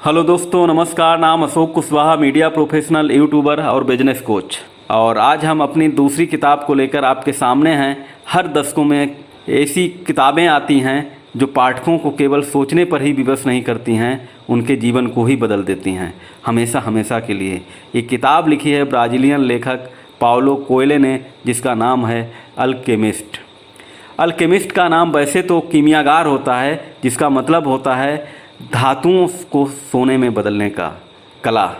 Hello दोस्तों, नमस्कार। नाम Ashok Kushwaha, media professional, YouTuber और बिजनेस कोच। और आज हम अपनी दूसरी किताब को लेकर आपके सामने हैं। हर दशकों में ऐसी किताबें आती हैं जो पाठकों को केवल सोचने पर ही विवश नहीं करती हैं, उनके जीवन को ही बदल देती हैं, हमेशा हमेशा के लिए। ये किताब लिखी है ब्राज़ीलियन लेखक पाओलो कोएल्हो ने, जिसका नाम है अल्केमिस्ट। अल्केमिस्ट का नाम वैसे तो कीमियागार होता है, जिसका मतलब होता है धातुओं को सोने में बदलने का कला,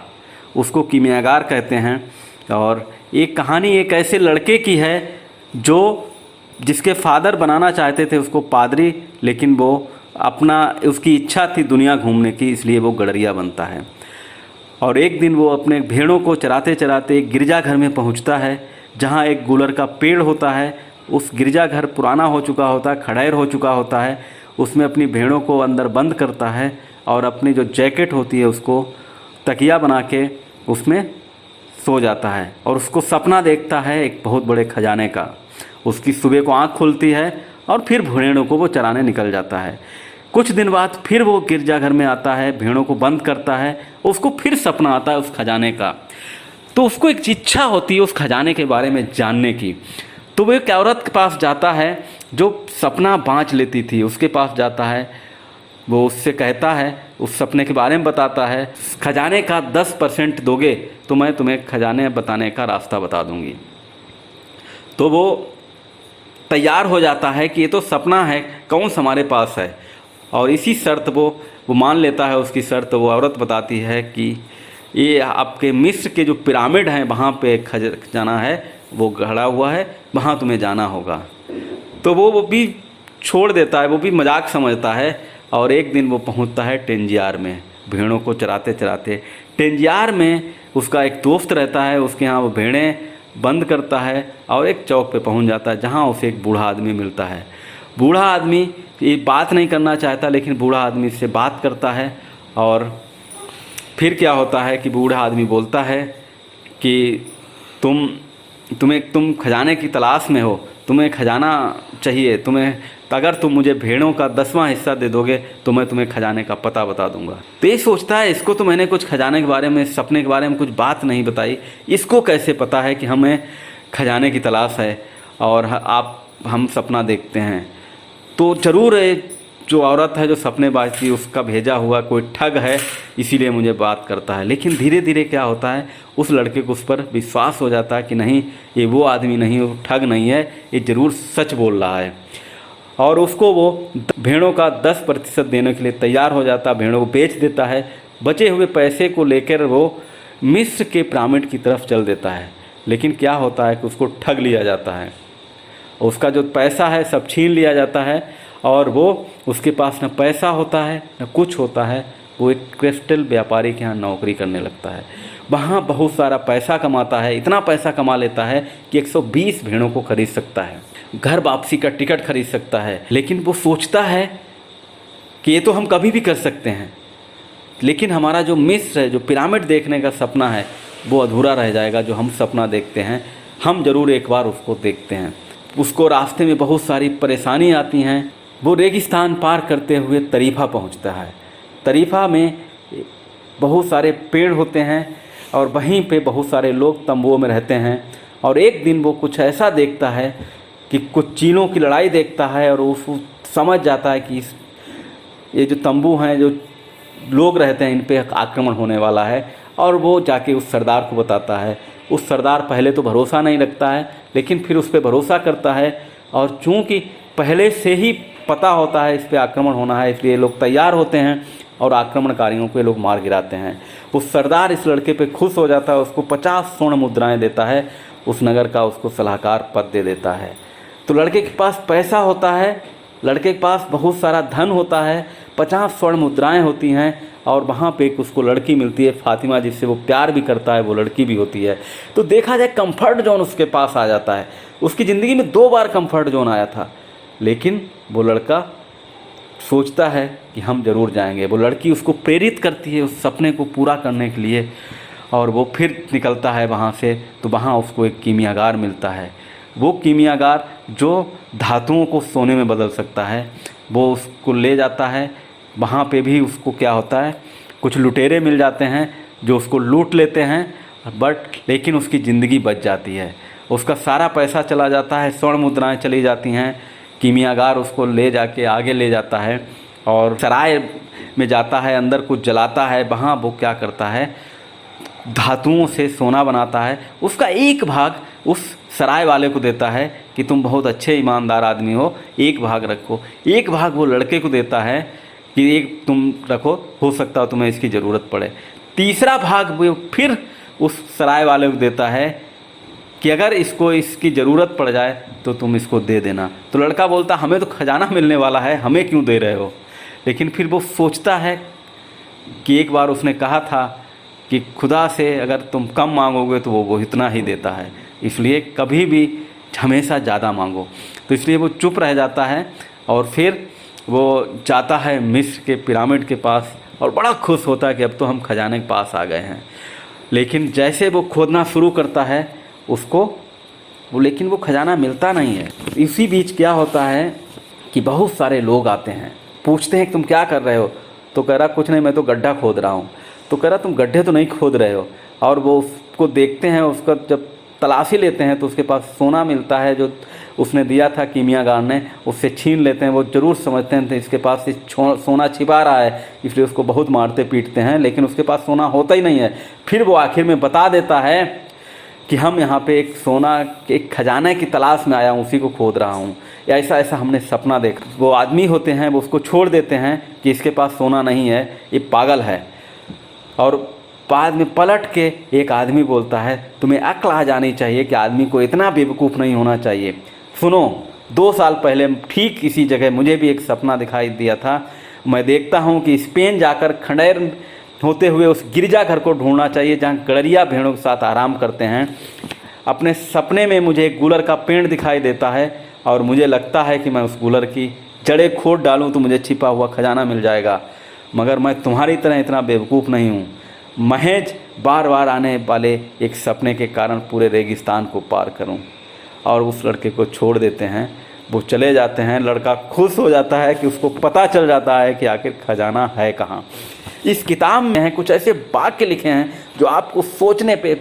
उसको कीमियागार कहते हैं। और एक कहानी एक ऐसे लड़के की है जो जिसके फादर बनाना चाहते थे उसको पादरी, लेकिन वो उसकी इच्छा थी दुनिया घूमने की, इसलिए वो गडरिया बनता है। और एक दिन वो अपने भेड़ों को चराते चराते एक गिरजाघर में पहुंचता है, जहां एक गुलर का पेड़ होता है। उस गिरजाघर पुराना हो चुका होता है, खंडेर हो चुका होता है। उसमें अपनी भेड़ों को अंदर बंद करता है और अपनी जो जैकेट होती है उसको तकिया बना के उसमें सो जाता है। और उसको सपना देखता है एक बहुत बड़े खजाने का। उसकी सुबह को आँख खुलती है और फिर भेड़ों को वो चराने निकल जाता है। कुछ दिन बाद फिर वो गिरजाघर में आता है, भेड़ों को बंद करता है, उसको फिर सपना आता है उस खजाने का। तो उसको एक इच्छा होती है उस खजाने के बारे में जानने की। तो वो एक औरत के पास जाता है जो सपना बाँच लेती थी, उसके पास जाता है। वो उससे कहता है, उस सपने के बारे में बताता है, खजाने का 10% दोगे तो मैं तुम्हें खजाने बताने का रास्ता बता दूंगी। तो वो तैयार हो जाता है कि ये तो सपना है, कौन सा हमारे पास है। और इसी शर्त वो मान लेता है उसकी शर्त। वो औरत बताती है कि ये आपके मिस्र के जो पिरामिड हैं वहाँ पे खजाना है, वो गढ़ा हुआ है, वहाँ तुम्हें जाना होगा। तो वो भी छोड़ देता है, वो भी मजाक समझता है। और एक दिन वो पहुंचता है टेंजियार में, भेड़ों को चराते चराते। टेंजियार में उसका एक दोस्त रहता है, उसके यहाँ वो भेड़ें बंद करता है और एक चौक पे पहुंच जाता है, जहाँ उसे एक बूढ़ा आदमी मिलता है। बूढ़ा आदमी ये बात नहीं करना चाहता, लेकिन बूढ़ा आदमी से बात करता है। और फिर क्या होता है कि बूढ़ा आदमी बोलता है कि तुम खजाने की तलाश में हो, तुम्हें खजाना चाहिए, अगर तुम मुझे भेड़ों का 10वां हिस्सा दे दोगे तो मैं तुम्हें खजाने का पता बता दूंगा। तो ये सोचता है, इसको तो मैंने कुछ खजाने के बारे में, सपने के बारे में कुछ बात नहीं बताई, इसको कैसे पता है कि हमें खजाने की तलाश है और हम सपना देखते हैं। तो ज़रूर जो औरत है जो सपने बाजती, उसका भेजा हुआ कोई ठग है, इसीलिए मुझे बात करता है। लेकिन धीरे धीरे क्या होता है, उस लड़के को उस पर विश्वास हो जाता है कि नहीं, ये वो आदमी नहीं, वो ठग नहीं है, ये ज़रूर सच बोल रहा है। और उसको वो भेड़ों का 10% देने के लिए तैयार हो जाता है, भेड़ों को बेच देता है। बचे हुए पैसे को लेकर वो मिस्र के पिरामिड की तरफ चल देता है। लेकिन क्या होता है कि उसको ठग लिया जाता है, उसका जो पैसा है सब छीन लिया जाता है। और वो उसके पास न पैसा होता है न कुछ होता है। वो एक क्रिस्टल व्यापारी के यहाँ नौकरी करने लगता है, वहाँ बहुत सारा पैसा कमाता है। इतना पैसा कमा लेता है कि 120 भेड़ों को खरीद सकता है, घर वापसी का टिकट खरीद सकता है। लेकिन वो सोचता है कि ये तो हम कभी भी कर सकते हैं, लेकिन हमारा जो मिस्र है, जो पिरामिड देखने का सपना है, वो अधूरा रह जाएगा। जो हम सपना देखते हैं, हम ज़रूर एक बार उसको देखते हैं। उसको रास्ते में बहुत सारी परेशानी आती हैं। वो रेगिस्तान पार करते हुए तरीफा पहुंचता है। तरीफा में बहुत सारे पेड़ होते हैं और वहीं पे बहुत सारे लोग तंबुओं में रहते हैं। और एक दिन वो कुछ ऐसा देखता है कि कुछ चीलों की लड़ाई देखता है, और वो समझ जाता है कि ये जो तंबू हैं, जो लोग रहते हैं, इन पे आक्रमण होने वाला है। और वो जाके उस सरदार को बताता है। उस सरदार पहले तो भरोसा नहीं रखता है, लेकिन फिर उस पर भरोसा करता है। और चूँकि पहले से ही पता होता है इस पे आक्रमण होना है, इसलिए लोग तैयार होते हैं और आक्रमणकारियों को लोग मार गिराते हैं। उस सरदार इस लड़के पे खुश हो जाता है, उसको 50 स्वर्ण मुद्राएं देता है, उस नगर का उसको सलाहकार पद दे देता है। तो लड़के के पास पैसा होता है, लड़के के पास बहुत सारा धन होता है, 50 स्वर्ण मुद्राएं होती हैं। और वहाँ पे एक उसको लड़की मिलती है, फातिमा, जिससे वो प्यार भी करता है, वो लड़की भी होती है। तो देखा जाए कंफर्ट जोन उसके पास आ जाता है। उसकी ज़िंदगी में 2 बार कंफर्ट जोन आया था, लेकिन वो लड़का सोचता है कि हम ज़रूर जाएंगे। वो लड़की उसको प्रेरित करती है उस सपने को पूरा करने के लिए, और वो फिर निकलता है वहाँ से। तो वहाँ उसको एक कीमियागार मिलता है। वो कीमियागार जो धातुओं को सोने में बदल सकता है, वो उसको ले जाता है। वहाँ पे भी उसको क्या होता है, कुछ लुटेरे मिल जाते हैं जो उसको लूट लेते हैं, लेकिन उसकी ज़िंदगी बच जाती है। उसका सारा पैसा चला जाता है, स्वर्ण मुद्राएं चली जाती हैं, कीमियागार उसको ले जाके आगे ले जाता है और सराय में जाता है, अंदर कुछ जलाता है, वहाँ वो क्या करता है, धातुओं से सोना बनाता है। उसका एक भाग उस सराय वाले को देता है कि तुम बहुत अच्छे ईमानदार आदमी हो, एक भाग रखो। एक भाग वो लड़के को देता है कि एक तुम रखो, हो सकता हो तुम्हें इसकी ज़रूरत पड़े। तीसरा भाग वो फिर उस सराय वाले को देता है कि अगर इसकी ज़रूरत पड़ जाए तो तुम इसको दे देना। तो लड़का बोलता हमें तो खजाना मिलने वाला है, हमें क्यों दे रहे हो। लेकिन फिर वो सोचता है कि एक बार उसने कहा था कि खुदा से अगर तुम कम मांगोगे तो वो इतना ही देता है, इसलिए कभी भी हमेशा ज़्यादा मांगो। तो इसलिए वो चुप रह जाता है और फिर वो जाता है मिस्र के पिरामिड के पास और बड़ा खुश होता है कि अब तो हम खजाने के पास आ गए हैं। लेकिन जैसे वो खोदना शुरू करता है लेकिन वो खजाना मिलता नहीं है। इसी बीच क्या होता है कि बहुत सारे लोग आते हैं, पूछते हैं कि तुम क्या कर रहे हो। तो कह रहा कुछ नहीं, मैं तो गड्ढा खोद रहा हूँ। तो कह रहा तुम गड्ढे तो नहीं खोद रहे हो। और वो उसको देखते हैं, उसका जब तलाशी लेते हैं तो उसके पास सोना मिलता है जो उसने दिया था कीमियागार ने, उससे छीन लेते हैं। वो ज़रूर समझते हैं इसके पास सोना छिपा रहा है, इसलिए उसको बहुत मारते पीटते हैं, लेकिन उसके पास सोना होता ही नहीं है। फिर वो आखिर में बता देता है कि हम यहाँ पे एक सोना के एक खजाने की तलाश में आया हूँ, उसी को खोद रहा हूँ, या ऐसा ऐसा हमने सपना देखा। वो आदमी होते हैं वो उसको छोड़ देते हैं कि इसके पास सोना नहीं है, ये पागल है। और बाद में पलट के एक आदमी बोलता है तुम्हें अक्ल आ जानी चाहिए कि आदमी को इतना बेवकूफ़ नहीं होना चाहिए। सुनो, 2 साल पहले ठीक इसी जगह मुझे भी एक सपना दिखाई दिया था। मैं देखता हूँ कि स्पेन जाकर खंडेर होते हुए उस गिरजाघर को ढूंढना चाहिए जहाँ गड़रिया भेड़ों के साथ आराम करते हैं। अपने सपने में मुझे एक गुलर का पेड़ दिखाई देता है और मुझे लगता है कि मैं उस गुलर की जड़ें खोद डालूं तो मुझे छिपा हुआ खजाना मिल जाएगा। मगर मैं तुम्हारी तरह इतना बेवकूफ़ नहीं हूँ। महज बार बार आने वाले एक सपने के कारण पूरे रेगिस्तान को पार करूँ। और उस लड़के को छोड़ देते हैं, वो चले जाते हैं। लड़का खुश हो जाता है कि उसको पता चल जाता है कि आखिर खजाना है कहाँ। इस किताब में कुछ ऐसे वाक्य लिखे हैं जो आपको सोचने पे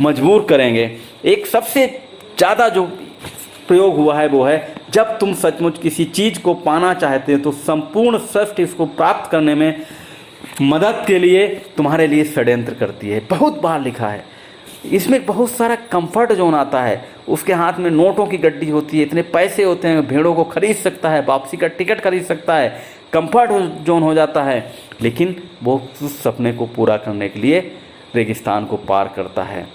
मजबूर करेंगे। एक सबसे ज़्यादा जो प्रयोग हुआ है वो है, जब तुम सचमुच किसी चीज़ को पाना चाहते हो तो संपूर्ण सृष्टि इसको प्राप्त करने में मदद के लिए तुम्हारे लिए षड्यंत्र करती है। बहुत बार लिखा है। इसमें बहुत सारा कंफर्ट जोन आता है। उसके हाथ में नोटों की गड्डी होती है, इतने पैसे होते हैं, भेड़ों को खरीद सकता है, वापसी का टिकट खरीद सकता है, कंफर्ट जोन हो जाता है। लेकिन वो उस सपने को पूरा करने के लिए रेगिस्तान को पार करता है,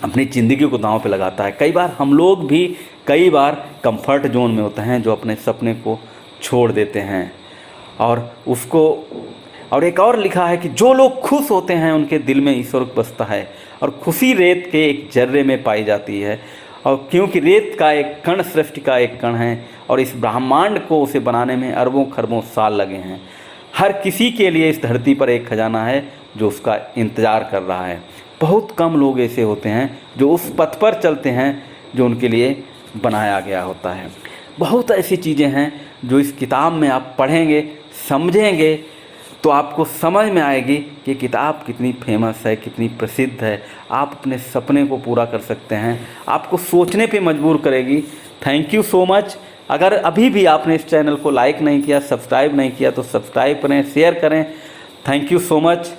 अपनी ज़िंदगी को दांव पे लगाता है। कई बार हम लोग भी कई बार कंफर्ट जोन में होते हैं जो अपने सपने को छोड़ देते हैं। और एक और लिखा है कि जो लोग खुश होते हैं उनके दिल में ईश्वर बसता है, और खुशी रेत के एक जर्रे में पाई जाती है। और क्योंकि रेत का एक कण सृष्टि का एक कण है और इस ब्रह्मांड को उसे बनाने में अरबों खरबों साल लगे हैं। हर किसी के लिए इस धरती पर एक खजाना है जो उसका इंतज़ार कर रहा है। बहुत कम लोग ऐसे होते हैं जो उस पथ पर चलते हैं जो उनके लिए बनाया गया होता है। बहुत ऐसी चीज़ें हैं जो इस किताब में आप पढ़ेंगे, समझेंगे तो आपको समझ में आएगी कि किताब कितनी फेमस है, कितनी प्रसिद्ध है। आप अपने सपने को पूरा कर सकते हैं, आपको सोचने पे मजबूर करेगी। Thank you so much. अगर अभी भी आपने इस चैनल को लाइक नहीं किया, सब्सक्राइब नहीं किया तो सब्सक्राइब करें, शेयर करें। Thank you so much.